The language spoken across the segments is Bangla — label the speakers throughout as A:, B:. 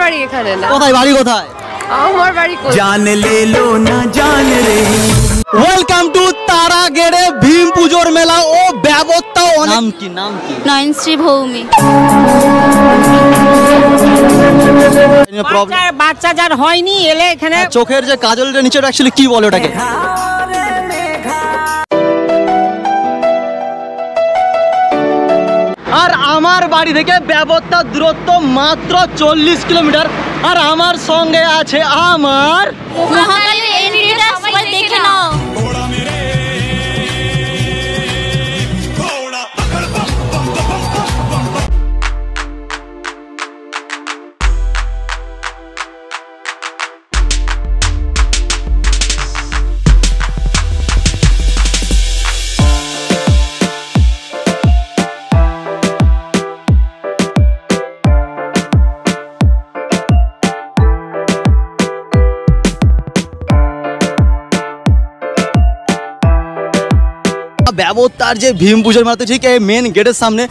A: বাড়ি এখানে না।
B: কোথায় বাড়ি কোথায়?
A: আমার বাড়ি কোথায়?
C: জান লে লো না জান রে।
B: ওয়েলকাম টু তারাগেড়ে ভীম পুজোর মেলা ও ব্যবস্থা। নাম কি? নাম কি?
D: নয়নশ্রী ভৌমিক।
E: বাচ্চা যার হয়নি এলে এখানে
B: চোখের যে কাজলটা নিচে অ্যাকচুয়ালি কি বলে ওটাকে? আর আমার বাড়ি থেকে ব্যবস্থা দূরত্ব মাত্র 40 কিলোমিটার। আর আমার সঙ্গে আছে আমার
D: মহাকালী এন্ট্রিটা সবাই দেখে নাও। ব্যবস্থার যে ভীম পুজোর মেলাতে ঠিক এই মেন গেটের সামনে।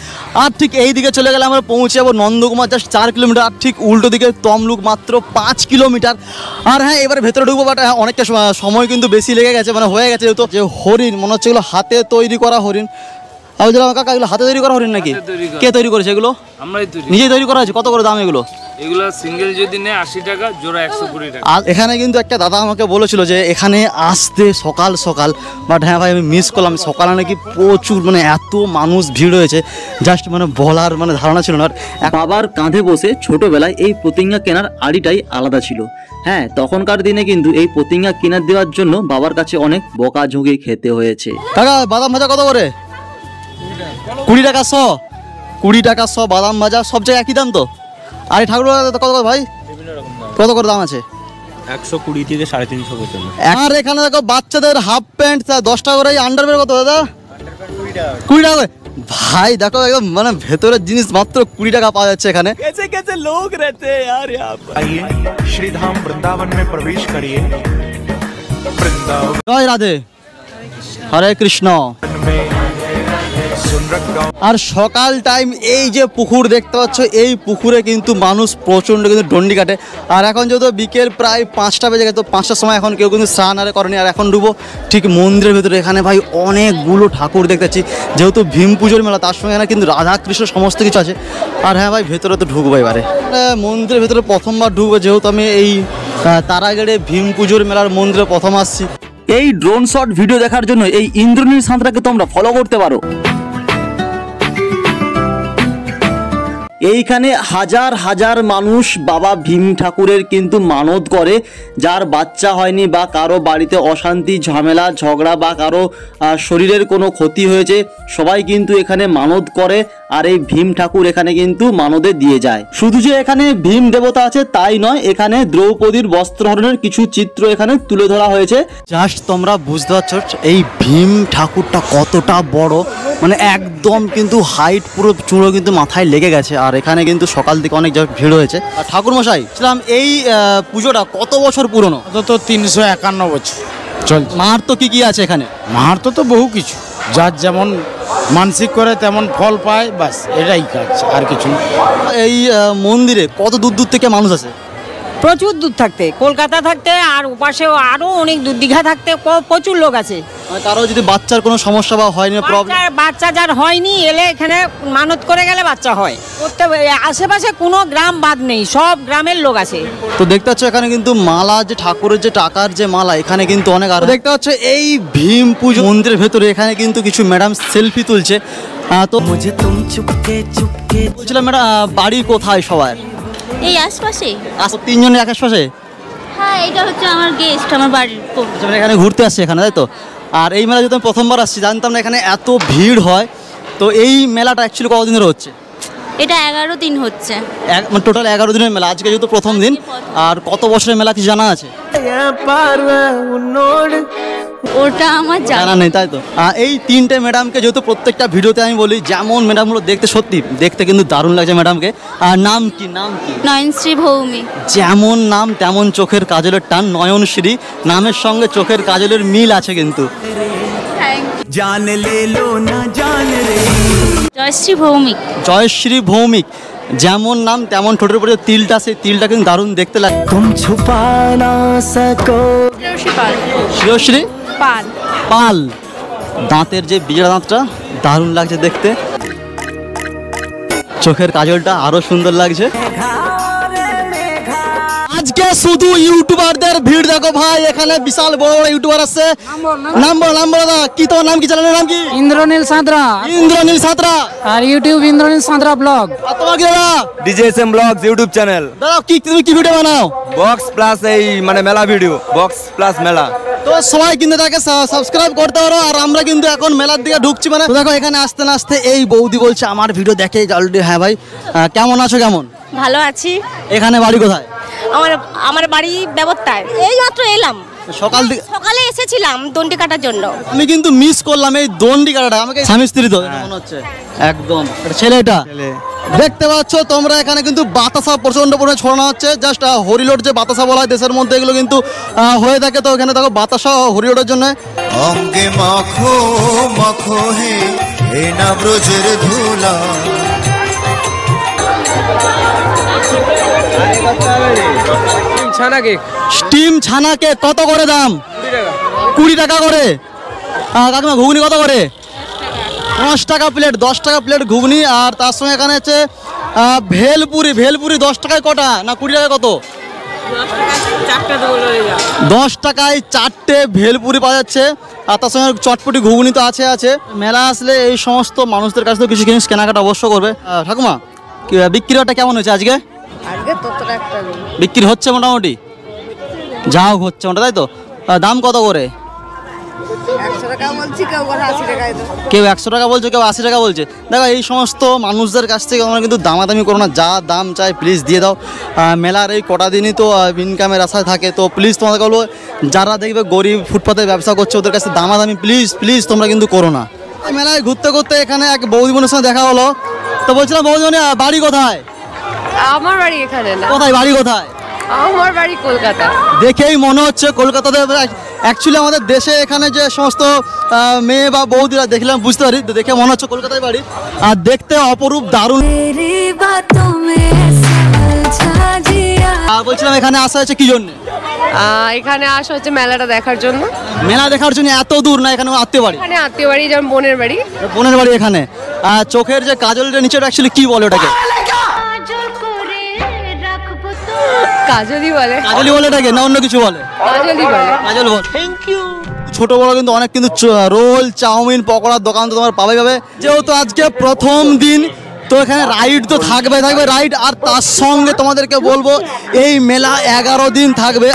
D: আর ঠিক এই দিকে চলে গেলে আমরা পৌঁছে যাবো নন্দকুমার, জাস্ট 4 কিলোমিটার। আর ঠিক উল্টো দিকে তমলুক মাত্র 5 কিলোমিটার। আর হ্যাঁ, এবারে ভেতরে ঢুকবো, বাট হ্যাঁ অনেকটা সময় কিন্তু বেশি লেগে গেছে, মানে হয়ে গেছে। যেহেতু যে হরিণ মনে হচ্ছে এগুলো হাতে তৈরি করা হরিণ। আর কাকা এগুলো হাতে তৈরি করা হরিণ নাকি? কে তৈরি করেছে এগুলো? আমরাই তৈরি, নিজেই তৈরি করা হয়েছে। কত করে দাম এগুলো?
F: এগুলো সিঙ্গেল যদি নেয় 80 টাকা, জোড়া 120 টাকা।
B: আর এখানে কিন্তু একটা দাদা আমাকে বলেছিল যে এখানে আসতে সকাল সকাল, বাট হ্যাঁ ভাই আমি মিস করলাম। সকালে নাকি প্রচুর, মানে এত মানুষ ভিড় হয়েছে, জাস্ট মানে বলার মানে ধারণা ছিল না। আর বাবার কাঁধে বসে ছোটবেলায় এই প্রতিজ্ঞা কেনার আড়িটাই আলাদা ছিল। হ্যাঁ, তখনকার দিনে কিন্তু এই প্রতিজ্ঞা কেনার দেওয়ার জন্য বাবার কাছে অনেক বকাঝুঁকি খেতে হয়েছে। কাকা বাদাম ভাজা কত করে? 20 টাকা 100। 20 টাকা 100 বাদাম ভাজা। সব জায়গায় একই দাম তো? আর এই ঠাকুর কত করে ভাই? কত করে দাম আছে?
F: 120 থেকে 350 পর্যন্ত।
B: আর এখানে দেখো বাচ্চাদের হাফ প্যান্ট 10 টাকা করে। আন্ডারওয়্যার কত দাদা? 20 টাকা করে। ভাই দেখো একদম মানে ভেতরের জিনিস মাত্র 20 টাকা পাওয়া যাচ্ছে এখানে।
C: कैसे कैसे लोग रहते हैं यार यहाँ पर। आइए श्री धाम वृंदावन में प्रवेश करिए। वृंदावन
B: জয় রাধে, হরে কৃষ্ণ। আর সকাল টাইম এই যে পুকুর দেখতে পাচ্ছ, এই পুকুরে কিন্তু মানুষ প্রচণ্ড কিন্তু ডন্ডি কাটে। আর এখন যেহেতু বিকেল প্রায় 5টা বেজে গেছে, তো 5টার সময় এখন কেউ কিন্তু স্নান আর করেনি। আর এখন ডুবো ঠিক মন্দিরের ভেতরে। এখানে ভাই অনেকগুলো ঠাকুর দেখতে পাচ্ছি, যেহেতু ভীম পুজোর মেলা, তার সঙ্গে এখানে কিন্তু রাধা কৃষ্ণ সমস্ত কিছু আছে। আর হ্যাঁ ভাই, ভেতরে তো ঢুকবো এবারে। মন্দিরের ভেতরে প্রথমবার ঢুকবো, যেহেতু আমি এই তারাগেড়ে ভীম পুজোর মেলার মন্দিরে প্রথম আসছি। এই ড্রোন শট ভিডিও দেখার জন্য এই ইন্দ্রনীল সাঁতরাকে তোমরা ফলো করতে পারো। এইখানে হাজার হাজার মানুষ বাবা ভীম ঠাকুরের কিন্তু মানত করে। যার বাচ্চা হয়নি বা কারো বাড়িতে অশান্তি ঝামেলা ঝগড়া বা কারো শরীরের কোনো ক্ষতি হয়েছে, সবাই কিন্তু এখানে মানত করে। আর এই ভীম ঠাকুর এখানে কিন্তু মানদে দিয়ে যায়। শুধু যে এখানে ভীম দেবতা আছে তাই নয়, এখানে দ্রৌপদীর বস্ত্রহরণের কিছু চিত্র এখানে তুলে ধরা হয়েছে। জাস্ট তোমরা বুঝতে পারছো এই ভীম ঠাকুরটা কতটা বড়, মানে একদম কিন্তু হাইট, পুরো চুড়ো কিন্তু মাথায় লেগে গেছে। আর এখানে কিন্তু সকাল থেকে অনেক ভিড় হয়েছে। আর ঠাকুর মশাই ছিলাম, এই পুজোটা কত বছর পুরনো?
G: তো 351 বছর চলছে।
B: মাহাত্ম্য কি কি আছে এখানে?
G: মাহাত্ম্য তো বহু কিছু, যার যেমন মানসিক করে তেমন ফল পায়, বাস এটাই কাজ, আর কিছু।
B: এই মন্দিরে কত দূর দূর থেকে মানুষ আসে?
E: প্রচুর দূর থাকতে, কলকাতা থাকতে, আর ওপাশেও আরো অনেক দূর, দীঘা থাকতে প্রচুর লোক আছে।
B: কারো যদি বাচ্চার কোনো সমস্যা বা হয়নি প্রবলেম,
E: বাচ্চা যার হয়নি এলে এখানে মানত করে গেলে বাচ্চা হয়। আশেপাশে কোনো গ্রাম বাদ নেই, সব গ্রামের লোক আছে।
B: তো দেখতে পাচ্ছ এখানে কিন্তু মালা, যে ঠাকুরের যে টাকার যে মালা, এখানে কিন্তু অনেক। আর দেখতে পাচ্ছ এই ভীম পুজো মন্দিরের ভেতরে এখানে কিন্তু কিছু ম্যাডাম সেলফি তুলছে। তো বলছিলাম ম্যাডাম, বাড়ি কোথায় সবার?
D: এই আশপাশে।
B: তিনজনের এক আশপাশে?
D: হ্যাঁ, এটা হচ্ছে আমার গেস্ট, আমার বাড়ির।
B: এখানে ঘুরতে আসছে এখানে, তাই তো? আর এই মেলা যেহেতু আমি প্রথমবার আসছি, জানতাম না এখানে এত ভিড় হয়। তো এই মেলাটা অ্যাকচুয়ালি কতদিন ধরে হচ্ছে?
D: এটা 11 দিন হচ্ছে,
B: মানে টোটাল 11 দিনের মেলা। আজকে যেহেতু প্রথম দিন। আর কত বছরের মেলা কি জানা আছে?
D: ওটা আমার
B: জানা নেই, তাই তো? এই 3টে ম্যাডামকে যেহেতু প্রত্যেকটা ভিডিওতে আমি বলি, যেমন ম্যাডামগুলো দেখতে, সত্যি দেখতে কিন্তু দারুণ লাগছে ম্যাডামকে। আর নাম কি? নাম কি?
D: নয়নশ্রী ভৌমিক।
B: যেমন নাম তেমন চোখের কাজলের টান। নয়নশ্রী নামের সঙ্গে চোখের কাজলের মিল আছে কিন্তু।
C: जान ले लो ना जान रे।
D: জয়শ্রী ভৌমিক।
B: জয়শ্রী ভৌমিক।
D: যেমন নাম তেমন ঠোঁটের উপরে যে তিলটা, সেই তিলটা কিন্তু দারুণ দেখতে লাগে। শ্রেয়শ্রী
A: পাল
D: পাল, দাঁতের যে বিজড়া দাঁতটা দারুণ লাগছে দেখতে, চোখের কাজলটা আরো সুন্দর লাগছে। আজকে শুধু ইউটিউবারদের ভিড় দেখো ভাই, এখানে বিশাল বড় বড় ইউটিউবার আছে। নাম বলো দাদা, কি তোমার নাম, কি চ্যানেলের নাম কি?
H: ইন্দ্রনীল সাঁতরা।
D: ইন্দ্রনীল সাঁতরা।
H: আর ইউটিউব ইন্দ্রনীল সাঁতরা ব্লগ।
D: আর তোমার কি দাদা?
I: ডিজেএসএম ব্লগস ইউটিউব চ্যানেল।
D: দাদা কি তুমি কি ভিডিও বানাও?
I: বক্স প্লাস এই মানে মেলা ভিডিও, বক্স প্লাস মেলা।
D: তো সবাই কিন্তু তাকে সাবস্ক্রাইব করতে পারো। আর আমরা কিন্তু এখন মেলার দিকে ঢুকছি। মানে দেখো এখানে আসতে না আসতে এই বৌদি বলছে আমার ভিডিও দেখে অলরেডি। হ্যাঁ ভাই, কেমন আছো? কেমন
A: ভালো আছি।
D: এখানে বাড়ি কোথায়?
A: আমার বাড়ি ব্যবস্থায়, এই মাত্র এলাম। সকালে এসেছিলাম দণ্ডি কাটার জন্য।
D: আমি কিন্তু মিস করলাম এই দণ্ডি কাটাটা। আমাকে স্বামী স্ত্রী তো মনে হচ্ছে একদম। ছেলেটা দেখতে পাচ্ছ তোমরা, এখানে কিন্তু বাতাসা প্রচন্ড পরিমাণে ছড়ানো হচ্ছে। জাস্ট হরিলোড যে বাতাসা বলা হয় দেশের মধ্যে, এগুলো কিন্তু হয়ে থাকে। তো এখানে দেখো বাতাসা হরিলোডের জন্য
J: অঙ্গে মাখো মাখো হে না ব্রজের ধুলা।
D: স্টিম ছানা কেক কত করে দাম? 20 টাকা করে। কাকিমা ঘুগনি কত করে? 5 টাকা প্লেট, 10 টাকা প্লেট ঘুগনি। আর তার সঙ্গে এখানে হচ্ছে ভেলপুরি। ভেলপুরি 10 টাকায় কটা না 20 টাকায় কত? 10 টাকায় 4টে ভেলপুরি পাওয়া যাচ্ছে। আর তার সঙ্গে চটপটি ঘুগনি তো আছে। মেলা আসলে এই সমস্ত মানুষদের কাছ থেকে কিছু জিনিস কেনাকাটা অবশ্য করবে। ঠাকুমা বিক্রিটা কেমন হয়েছে আজকে? বিক্রি হচ্ছে মোটামুটি, যাও হচ্ছে মোটা, তাই তো? দাম কত করে? কেউ 100 টাকা বলছে, কেউ 80 টাকা বলছে। দেখো এই সমস্ত মানুষদের কাছ থেকে তোমরা কিন্তু দামাদামি করো না, যা দাম চাই প্লিজ দিয়ে দাও। মেলার এই কটা দিনই তো ইনকামের আশায় থাকে। তো প্লিজ তোমাদের বলবো, যারা দেখবে গরিব ফুটপাতে ব্যবসা করছে ওদের কাছে দামাদামি প্লিজ তোমরা কিন্তু করো না। মেলায় ঘুরতে ঘুরতে এখানে এক বৌদি বোনের সঙ্গে দেখা হলো। তো বলছিলাম বৌদি বোন বাড়ি কোথায়?
A: আমার বাড়ি এখানে না।
D: কোথায় বাড়ি কোথায়?
A: আমার বাড়ি কলকাতা।
D: দেখেই মনে হচ্ছে কলকাতাতে। অ্যাকচুয়ালি আমাদের দেশে এখানে যে সমস্ত মেয়ে বা বৌদিরা দেখলাম বুঝতে পারি, দেখে মনে হচ্ছে কলকাতায় বাড়ি। আর দেখতে অপরূপ দারুণ। বলছিলাম এখানে আসা হচ্ছে কি জন্য?
A: এখানে আসা হচ্ছে মেলাটা দেখার জন্য।
D: মেলা দেখার জন্য এত দূর না? এখানে আত্মীয় বাড়ি?
A: এখানে আত্মীয় বাড়ি, যেমন বোনের বাড়ি।
D: বোনের বাড়ি এখানে। চোখের যে কাজলটা নিচে অ্যাকচুয়ালি কি বলে ওটাকে?
A: কাজলই বলে।
D: কাজলই বলে এটাকে না অন্য কিছু বলে?
A: কাজলই বলে।
D: কাজল বল। Thank you. ছোট বড় কিন্তু অনেক কিন্তু রোল চাউমিন পকোড়ার দোকান তো তোমার পাবে। যেহেতু আজকে প্রথম দিন, তো এখানে রাইড তো থাকবে রাইড। আর তার সঙ্গে তোমাদেরকে বলবো এই মেলা 11 দিন থাকবে।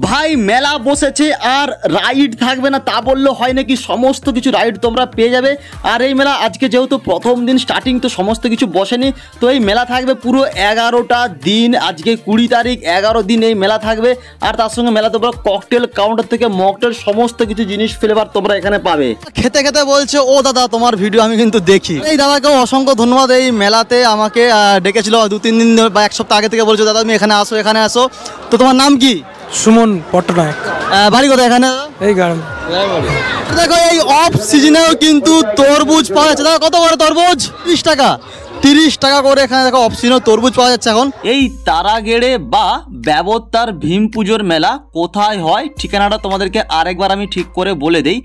D: ভাই মেলা বসেছে আর রাইড থাকবে না তা বললে হয় নাকি? সমস্ত কিছু রাইড তোমরা পেয়ে যাবে। আর এই মেলা আজকে যেহেতু প্রথম দিন স্টার্টিং, তো সমস্ত কিছু বসেনি। তো এই মেলা থাকবে পুরো 11টা দিন। আজকে 20 তারিখ, 11 দিন এই মেলা থাকবে। আর তার সঙ্গে মেলা তোমরা ককটেল কাউন্টার থেকে মকটেল সমস্ত কিছু জিনিস ফ্লেভার তোমরা এখানে পাবে। খেতে খেতে বলছে ও দাদা তোমার ভিডিও আমি কিন্তু দেখি। এই দাদাকেও অসংখ্য ধন্যবাদ। এই মেলাতে আমাকে ডেকেছিল 2-3 দিন বা 1 সপ্তাহ আগে থেকে বলছে দাদা তুমি এখানে আসো। তো তোমার নাম কি?
H: সুমন পট্টনায়ক।
D: বাড়ি কোথায়? এখানে
H: এই গ্রাম।
D: দেখো এই অফ সিজনেও কিন্তু তরমুজ পাওয়া যাচ্ছে। দেখো কত করে তরমুজ? 30 টাকা। 30 টাকা করে এখানে দেখো অফ সিজনেও তরমুজ পাওয়া যাচ্ছে এখন। এই তারাগেড়ে বা ব্যবতার ভীম পুজোর মেলা কোথায় হয় ঠিকানাটা তোমাদেরকে আরেকবার আমি ঠিক করে বলে দেই।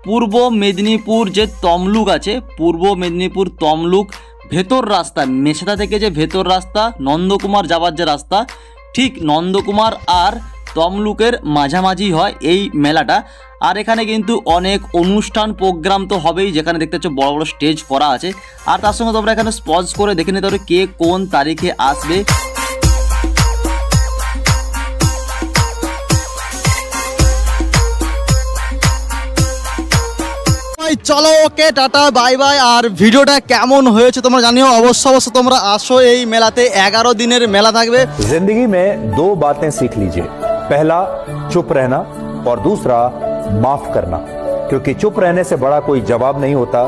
D: পূর্ব মেদিনীপুর যে তমলুক আছে, পূর্ব মেদিনীপুর তমলুক ভেতর রাস্তা, মেছেদা থেকে যে ভেতর রাস্তা নন্দকুমার যাবার যে রাস্তা, ঠিক নন্দকুমার আর তমলুকের মাঝামাঝি হয় এই মেলাটা। আর এখানে কিন্তু অনেক অনুষ্ঠান প্রোগ্রাম তো হবেই, যেখানে দেখতে পাচ্ছ বড় বড় স্টেজ করা আছে। আর তার সঙ্গে তোমরা এখানে স্পজ করে দেখে নিতে পারো কে কোন তারিখে আসবে। চলো ওকে টাটা বাই বাই। আর ভিডিওটা কেমন হয়েছে তোমরা জানিও অবশ্য তোমরা আসো এই মেলাতে। 11 দিনের মেলা থাকবে।
K: जिंदगी में 2 बातें सीख लीजिए, पहला चुप रहना और दूसरा माफ करना, क्योंकि चुप रहने से बड़ा कोई जवाब नहीं होता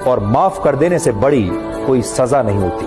K: और माफ कर देने से बड़ी कोई सजा नहीं होती।